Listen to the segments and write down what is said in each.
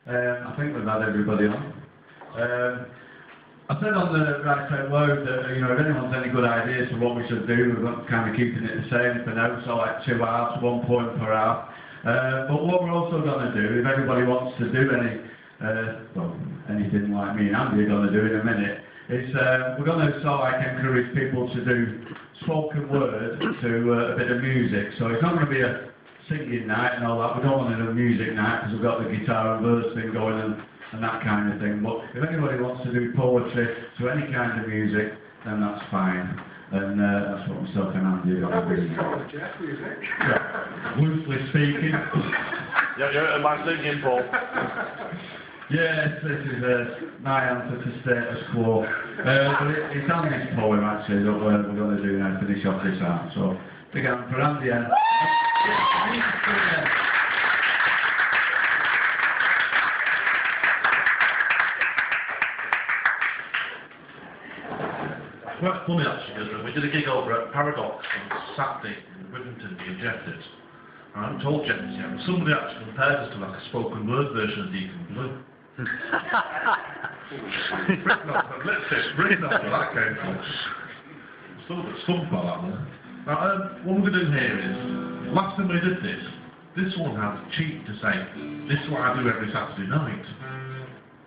I think we've had everybody on. I said on the right side load that, if anyone's any good ideas for what we should do, we're kind of keeping it the same for now, so like 2 halves, 1 point per half. But what we're also going to do, if anybody wants to do anything like me and Andy are going to do in a minute, is we're going to encourage people to do spoken word to a bit of music. So it's not going to be a singing night and all that. We don't want to do a music night because we've got the guitar and verse thing going and that kind of thing. But if anybody wants to do poetry to any kind of music, then that's fine. And that's what myself and Andy are going to do. Yeah. Loosely speaking. Yeah, am I singing, Paul? Yes, this is my answer to status quo. But it's Andy's poem actually that we're going to do now, finish off this out. So, big hand for Andy. Quite funny actually, because we did a gig over at Paradox on Saturday in Rivington, near Jeffers. I haven't told Jeffers yet, but somebody actually compared us to like a spoken word version of Deacon Blue. Written off where that came from. Still a bit stumped by that one. Now, what we're going to do here is, last time we did this one had the cheek to say, this is what I do every Saturday night.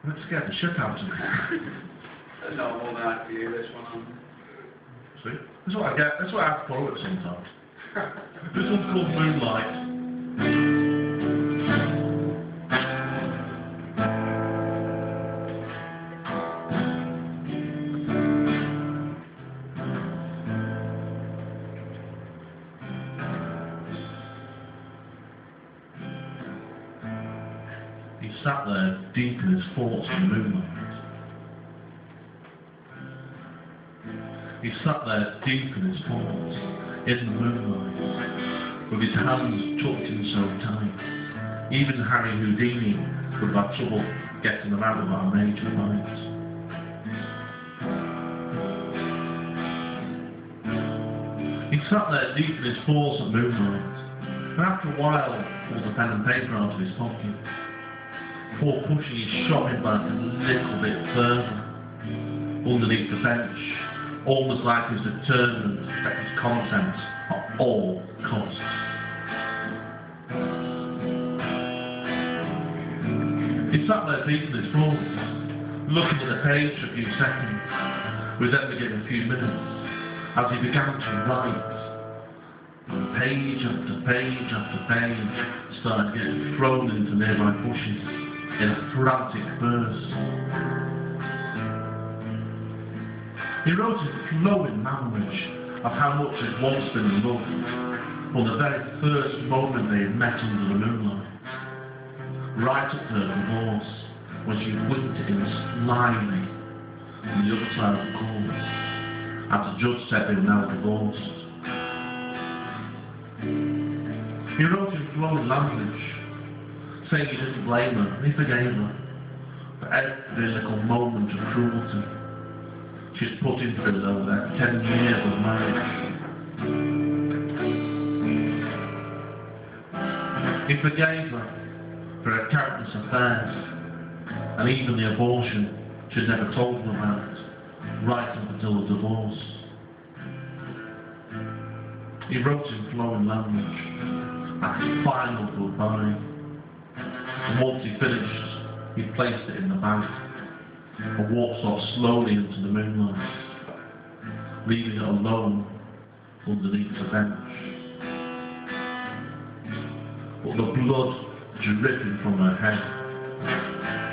And it scared the shit out of me. No more than that for you, this one. See? That's what I get. That's what I have to follow it sometimes. This one's called Moonlight. He sat there deep in his thoughts in the moonlight. He sat there deep in his thoughts, in the moonlight, with his hands tucked in so tight. Even Harry Houdini would have had trouble getting them out of our major fights. He sat there deep in his thoughts at moonlight, and after a while pulled a pen and paper out of his pocket, before pushing his shopping bag a little bit further, underneath the bench, almost like he was determined to protect his contents at all costs. He sat there deep in his thoughts, looking at the page for a few seconds, with then beginning a few minutes, as he began to write. And page after page after page started getting thrown into nearby bushes in a frantic burst. He wrote a flowing language of how much he'd once been in love, from the very first moment they had met under the moonlight, right up to her divorce, when she winked at him slyly on the other side of the court, as the judge said they were now divorced. He wrote in flowing language, saying he didn't blame her, and he forgave her for every little moment of cruelty she's put into it over that 10 years of marriage. He forgave her for her countless affairs, and even the abortion she'd never told him about, right up until the divorce. He wrote in flowing language at his final goodbye, and once he finished, he placed it in the bag and walked off slowly into the moonlight, leaving it alone underneath the bench. But the blood dripping from her head,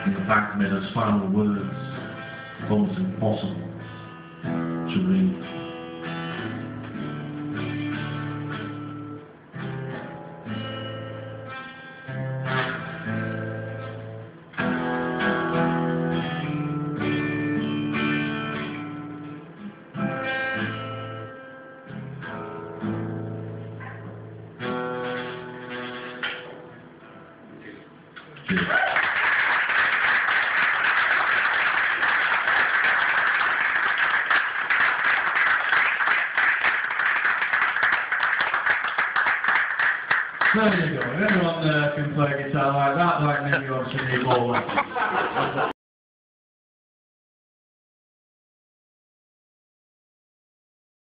and the bag made her final words almost impossible to read. There you go. If anyone can play guitar like that, like me, you obviously need more lessons.